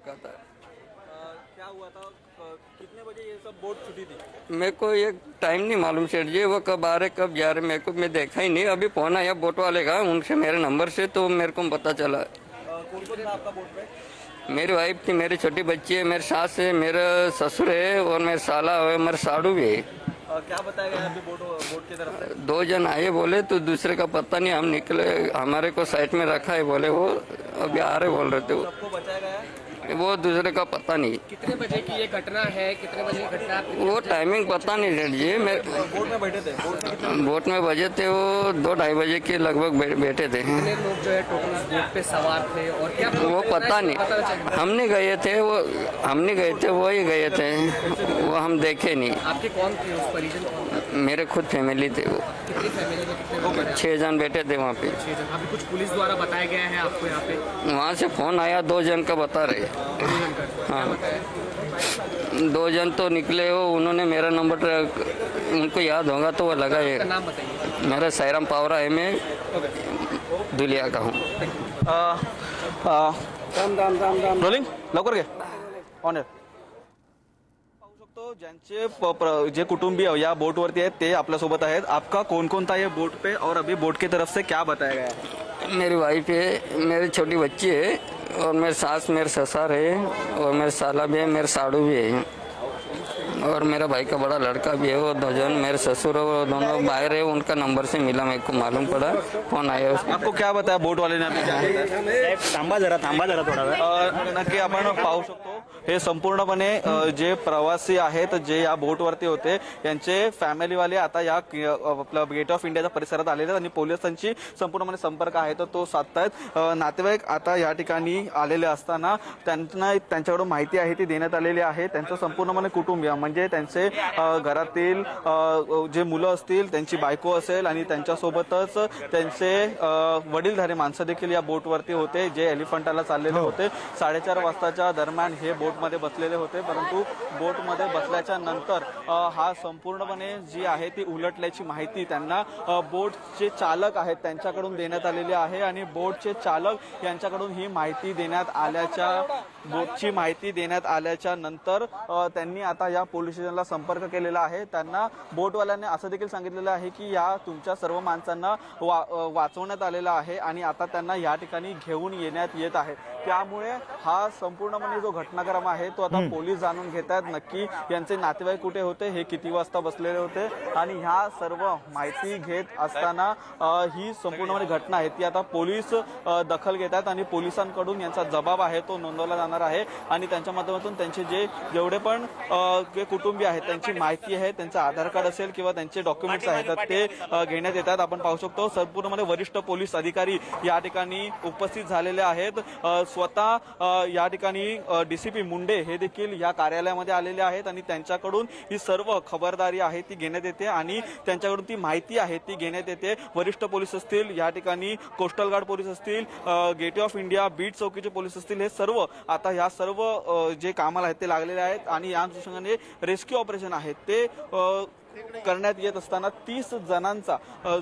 का था। क्या हुआ था? कितने बजे ये सब बोट छुटी थी? मेरे को ये टाइम नहीं मालूम सेठ जी, वो कब आ रहे कब जा रहे मेरे को मैं देखा ही नहीं। अभी फोन आया बोट वाले का, उनसे मेरे नंबर से तो मेरे को पता चला। कौन कौन था आपका बोट पे? मेरी वाइफ थी, मेरी छोटी बच्ची है, मेरे सास है, मेरा ससुर है और मेरे साला है, मेरे साड़ू भी है। क्या बताया गया अभी बोट बोट की तरफ से? 2 जन आए बोले, तो दूसरे का पता नहीं। हम निकले, हमारे को साइड में रखा है बोले, वो अभी आ रहे बोल रहे थे। सबको बचाया गया है? वो दूसरे का पता नहीं। कितने बजे की ये घटना है, कितने बजे की घटना है? वो टाइमिंग पता नहीं सेठ जी। मैं बोट में बैठे थे? बोट में कितने बोट में बजे थे, वो 2-2:30 बजे के लगभग बैठे थे। कितने लोग जो है टोटल इस बोट पे सवार थे और क्या वो पता नहीं, हम नहीं गए थे, वो हम नहीं गए थे, वो ही गए थे, वो हम देखे नहीं। आपके कौन थे उस परिजन कौन थे? मेरे खुद फैमिली थे। वो कितनी फैमिली में कितने लोग हैं? 6 जन बैठे थे वहाँ पे। 6 जन। अभी कुछ पुलिस द्वारा बताया गया है आपको यहाँ पे? वहाँ से फोन आया, 2 जन का बता रहे। 2 जन का क्या हाँ। बताया? 2 जन तो निकले हो, उन्होंने मेरा नंबर उनको याद होगा तो वो लगाए। आपका नाम बताइए। मेरा सायराम पावरा है, मैं दुलिया का हूँ। रोलिंग लवकर घे ऑन पाहू शकतो ज्यांचे जे कुटुंबीय या बोटवरती आहेत ते आपल्यासोबत आहेत। आपका कौन कौन था ये बोट पे और अभी बोट की तरफ से क्या बताया गया है? मेरी वाइफ है, मेरी छोटी बच्ची है और मेरे सास, मेरे ससुर है और मेरे साला भी है, मेरे साड़ू भी है और मेरा भाई का बड़ा लड़का भी है। वो 2 जन मेरे ससुर, वो दोनों बाहर है। उनका नंबर से मिला, मेरे को मालूम पड़ा, फोन आया उसको। आपको क्या बताया बोट वाले ने? अभी क्या बताया? थांबा जरा थोडा वेळ। नक्की आपण पाहू शकतो हे संपूर्णपणे जे प्रवासी आहेत जे या बोटवरती होते यांचे फॅमिलीवाले आता या आपल्या गेट ऑफ इंडियाच्या परिसरात आलेले आणि पोलिसांची संपूर्णपणे संपर्क आहे तर तो साधतायत। नातेवाईक आता या ठिकाणी आलेले असताना त्यांना त्यांच्याकडून माहिती आहे ती देण्यात आलेली आहे। त्यांचं संपूर्णपणे कुटुंबीय म्हणजे त्यांचे घरातील जे मुलं असतील, त्यांची बायको असेल आणि त्यांच्यासोबतच त्यांचे वडीलधारी माणसं देखील या बोटवरती होते जे एलिफंटाला चाललेले होते। 4:30 वाजताच्या दरम्यान हे बोटमध्ये बसलेले होते, परंतु बोटमध्ये बसल्याच्या नंतर हा संपूर्णपणे जी आहे ती उलटल्याची माहिती त्यांना बोटचे चालक आहेत त्यांच्याकडून देण्यात आलेली आहे आणि बोटचे चालक यांच्याकडून ही माहिती देण्यात आल्याच्या बोटची माहिती देण्यात आल्याच्या नंतर त्यांनी आता या पोलीस स्टेशनला संपर्क केलेला आहे। त्यांना बोटवाल्यांनी असं देखील सांगितलेलं आहे की या तुमच्या सर्व माणसांना वाचवण्यात आलेला आहे आणि आता त्यांना या ठिकाणी घेऊन येण्यात येत आहे। त्यामुळे हा संपूर्णपणे जो घटनाक्रम आहे तो आता पोलीस जाणून घेत आहेत। नक्की यांचे नातेवाईक कुठे होते, हे किती वाजता बसलेले होते आणि ह्या सर्व माहिती घेत असताना ही संपूर्णपणे घटना आहे ती आता पोलीस दखल घेतात आणि पोलिसांकडून यांचा जबाब आहे तो नोंदवला जाणार आहे आणि त्यांच्या माध्यमातून त्यांचे जेवढे पण कुटुंबीय आहेत त्यांची माहिती आहे, त्यांचं आधार कार्ड असेल किंवा त्यांचे डॉक्युमेंट्स आहेत ते घेण्यात येतात। आपण पाहू शकतो संपूर्णपणे वरिष्ठ पोलीस अधिकारी या ठिकाणी उपस्थित झालेले आहेत। स्वतः या ठिकाणी डीसीपी मुंडे हे देखील या कार्यालयामध्ये आलेले आहेत आणि त्यांच्याकडून ही सर्व खबरदारी आहे ती घेण्यात येते आणि त्यांच्याकडून ती माहिती आहे ती घेण्यात येते। वरिष्ठ पोलीस असतील, या ठिकाणी कोस्टल गार्ड पोलीस असतील, गेट ऑफ इंडिया बीट चौकीचे पोलीस असतील, हे सर्व आता या सर्व जे कामाला आहेत ते लागलेले आहेत आणि या अनुषंगाने रेस्क्यू ऑपरेशन आहे ते करण्यात येत असताना 30 जणांचा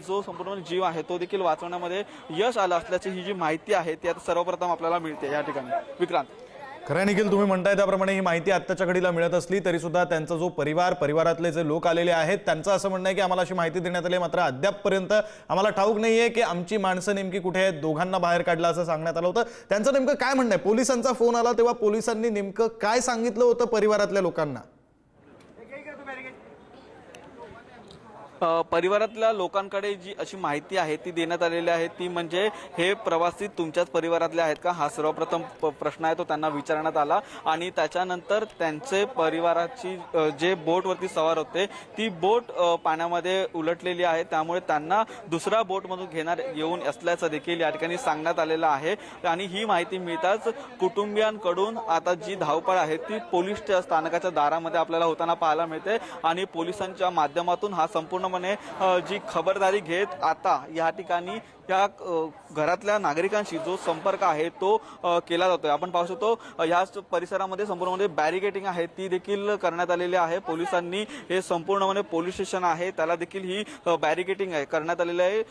जो संपूर्ण जीव आहे तो देखील वाचवण्यामध्ये यश आलं असल्याची ही जी माहिती आहे ती आता सर्वप्रथम आपल्याला मिळते या ठिकाणी। विक्रांत, खरं निखिल, तुम्ही म्हणताय त्याप्रमाणे ही माहिती आत्ताच्या घडीला मिळत असली तरी सुद्धा त्यांचा जो परिवारातले जे लोक आलेले आहेत त्यांचं असं म्हणणं आहे की आम्हाला अशी माहिती देण्यात आली, मात्र अद्यापपर्यंत आम्हाला ठाऊक नाहीये की आमची माणसं नेमकी कुठे आहेत। दोघांना बाहेर काढलं असं सांगण्यात आलं होतं। त्यांचं नेमकं काय म्हणणं आहे? पोलिसांचा फोन आला तेव्हा पोलिसांनी नेमकं काय सांगितलं होतं परिवारातल्या लोकांना? परिवारातल्या लोकांकडे जी अशी माहिती आहे ती देण्यात आलेली आहे ती म्हणजे हे प्रवासी तुमच्याच परिवारातले आहेत का, हा सर्वप्रथम प्रश्न आहे तो त्यांना विचारण्यात आला आणि त्याच्यानंतर त्यांचे परिवाराची जे बोटवरती सवार होते ती बोट पाण्यामध्ये उलटलेली आहे, त्यामुळे त्यांना दुसरा बोटमधून घेणार येऊन असल्याचं देखील या ठिकाणी सांगण्यात आलेलं आहे। आणि ही माहिती मिळताच कुटुंबियांकडून आता जी धावपळ आहे ती पोलीस स्थानकाच्या दारामध्ये आपल्याला होताना पाहायला मिळते आणि पोलिसांच्या माध्यमातून हा संपूर्ण जी खबरदारी घेत आता या ठिकाणी या घरातल्या नागरिकांशी जो संपर्क आहे तो केला जातोय। आपण पाहू शकतो या परिसरामध्ये संपूर्णपणे बॅरिकेडिंग आहे ती देखील करण्यात आलेली आहे। पोलिसांनी हे संपूर्णपणे पोलीस स्टेशन आहे त्याला देखील ही बॅरिकेडिंग आहे करण्यात आलेली आहे।